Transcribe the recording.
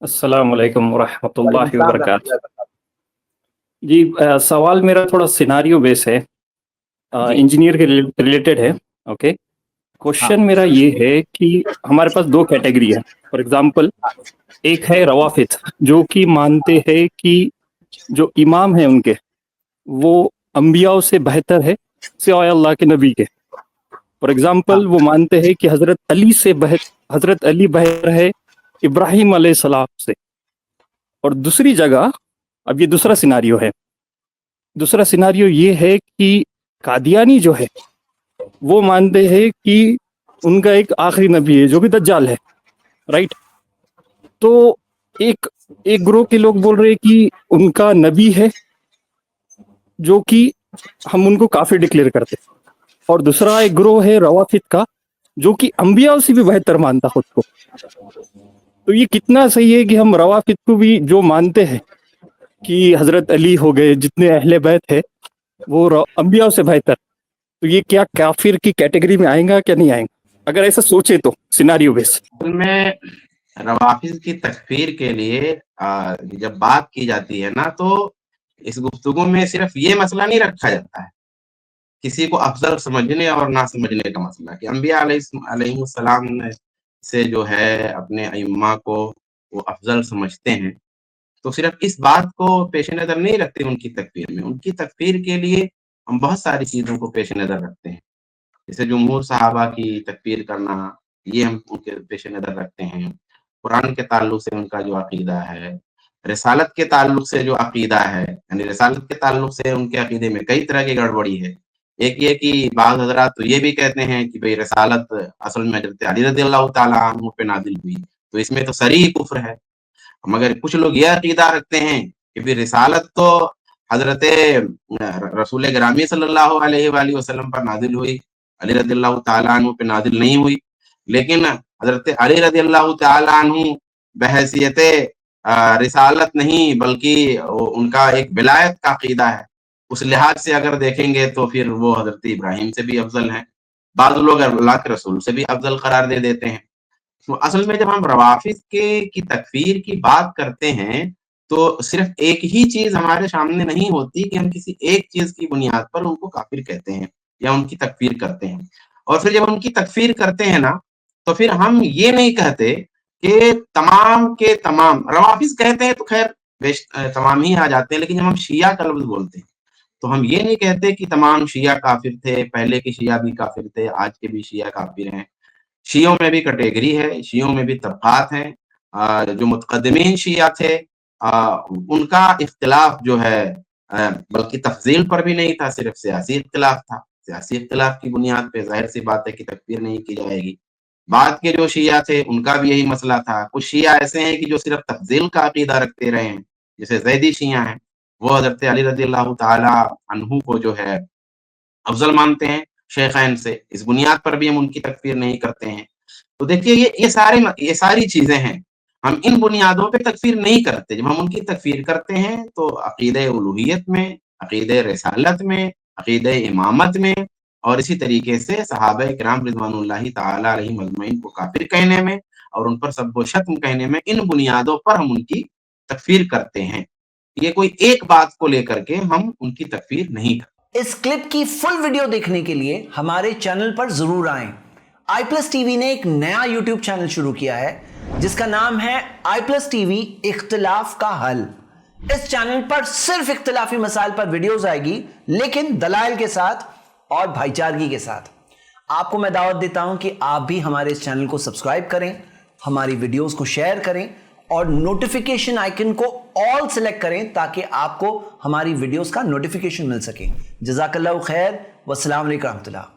अस्सलाम वालेकुम वालेकुम वरहमतुल्लाहि सलाम वबरकातुह। रहमतुल्लाहि वबरकातुहू। जी, सवाल मेरा थोड़ा सिनारियो बेस है, जी, इंजीनियर के रिलेटेड है। ओके, हाँ, क्वेश्चन मेरा ये है कि हमारे पास दो कैटेगरी है। फॉर एग्जांपल, एक है रवाफिद, जो कि मानते हैं कि जो इमाम है उनके, वो अंबियाओं से बेहतर है सिवाय अल्लाह के नबी के। फॉर हाँ, एग्जांपल, वो मानते हैं कि हजरत अली बेहतर है इब्राहिम अलैहिस्सलाम से। और दूसरी जगह, अब ये दूसरा सिनारियो है, दूसरा सिनारियो ये है कि कादियानी जो है वो मानते हैं कि उनका एक आखिरी नबी है जो कि दज्जाल है। राइट। तो एक एक ग्रुप के लोग बोल रहे हैं कि उनका नबी है जो कि हम उनको काफिर डिक्लेयर करते हैं। और दूसरा एक ग्रोह है रवाफिद का, जो कि अंबिया से भी बेहतर मानता खुद को। तो ये कितना सही है कि हम रवाफिद को भी जो मानते हैं कि हजरत अली हो गए, जितने अहले बैत है वो अंबिया से बेहतर, तो ये क्या काफिर की कैटेगरी में आएगा क्या नहीं आएगा, अगर ऐसा सोचे तो सिनारियो बेस। असल में रवाफिज़ की तकफ़ीर के लिए जब बात की जाती है ना, तो इस गुफ्तगू में सिर्फ़ ये मसला नहीं रखा जाता है, किसी को अफ़ज़ल समझने और ना समझने का मसला कि अंबिया अलैहिस्सलाम ने से जो है अपने अइम्मा को वो अफ़ज़ल समझते हैं, तो सिर्फ़ इस बात को पेश नज़र नहीं रखते उनकी तकफ़ीर में। उनकी तकफ़ीर के लिए हम बहुत सारी चीज़ों को पेश नज़र रखते हैं। जैसे जमहूर सहाबा की तकफ़ीर करना, ये हम उनके पेश-ए-नज़र रखते हैं। कुरान के ताल्लुक से उनका जो अक़ीदा है, रिसालत के ताल्लुक से जो अक़ीदा है, यानी रिसालत के ताल्लुक से उनके अक़ीदे में कई तरह की गड़बड़ी है। एक ये कि बाज़ हज़रात तो ये भी कहते हैं कि भई रिसालत असल में हज़रत अली रज़ियल्लाहु ताला अन्हु पे नाज़िल हुई, तो इसमें तो सरीह कुफ़्र है। मगर कुछ लोग ये अक़ीदा रखते हैं कि भई रिसालत तो हज़रत रसूल गिरामी सल्लल्लाहु अलैहि वालि वसल्लम पर नाज़िल हुई, अली रज़ियल्लाहु ताला अन्हु पे नाज़िल नहीं हुई। लेकिन हज़रत अली रज़ियल्लाहु ताला अन्हु बहैसियत रिसालत नहीं बल्कि उनका एक विलायत का अक़ीदा है। उस लिहाज से अगर देखेंगे तो फिर वो हज़रत इब्राहीम से भी अफ़ज़ल हैं। बाज़ लोग अल्लाह के रसूल से भी अफ़ज़ल करार दे देते हैं। तो असल में जब हम रवाफ़िज़ के की तकफ़ीर की बात करते हैं, तो सिर्फ़ एक ही चीज़ हमारे सामने नहीं होती कि हम किसी एक चीज़ की बुनियाद पर उनको काफ़िर कहते हैं या उनकी तकफ़ीर करते हैं। और फिर जब उनकी तकफ़ीर करते हैं ना, तो फिर हम ये नहीं कहते कि तमाम के तमाम रवाफ़िज़ कहते हैं तो ख़ैर तमाम ही आ जाते हैं, लेकिन जब हम शिया का लफ़्ज़ बोलते हैं, तो हम ये नहीं कहते कि तमाम शिया काफ़िर थे, पहले के शिया भी काफ़िर थे, आज के भी शिया काफ़िर हैं। शियों में भी कैटेगरी है, शियों में भी तबक़ात हैं। जो मुतक़द्दिमीन शिया थे उनका इख्तिलाफ़ जो है बल्कि तफ़ज़ील पर भी नहीं था, सिर्फ़ सियासी इख्तिलाफ़ था। सियासी इख्तिलाफ़ की बुनियाद पे ज़ाहिर-सी बात है कि तकफ़ीर नहीं की जाएगी। बाद के जो शिया थे, उनका भी यही मसला था। कुछ शिया ऐसे हैं कि जो सिर्फ़ तफ़ज़ील का अक़ीदा रखते रहे हैं, जैसे ज़ैदी शिया हैं, वो हज़रत अली रज़ियल्लाहु ताला अन्हु को जो है अफ़ज़ल मानते हैं शेख़ैन से, इस बुनियाद पर भी हम उनकी तकफ़ीर नहीं करते हैं। तो देखिए ये सारी चीज़ें हैं, हम इन बुनियादों पे तकफ़ीर नहीं करते। जब हम उनकी तकफ़ीर करते हैं तो अक़ीदे उलूहियत में, अक़ीदे रिसालत में, अक़ीदे इमामत में और इसी तरीके से सहाबाए किराम रिज़वानुल्लाहि ताला अलैहिम अजमईन को काफ़िर कहने में और उन पर सब्ब व शत्म कहने में, इन बुनियादों पर हम उनकी तकफ़ीर करते हैं। ये कोई एक बात को लेकर के हम उनकी तकफ़ीर नहीं करते। इस क्लिप की फुल वीडियो देखने के लिए हमारे चैनल पर जरूर आएं। आई प्लस टीवी ने एक नया यूट्यूब चैनल शुरू किया है जिसका नाम है आई प्लस टीवी इख्तिलाफ का हल। इस चैनल पर सिर्फ इख्तिलाफी मसाइल पर वीडियोस आएगी, लेकिन दलाइल के साथ और भाईचारगी के साथ। आपको मैं दावत देता हूं कि आप भी हमारे इस चैनल को सब्सक्राइब करें, हमारी वीडियोस को शेयर करें और नोटिफिकेशन आइकन को ऑल सेलेक्ट करें ताकि आपको हमारी वीडियोस का नोटिफिकेशन मिल सके। जज़ाकल्लाहु खैर, वस्सलाम अलैकुम रहमतुल्लाह।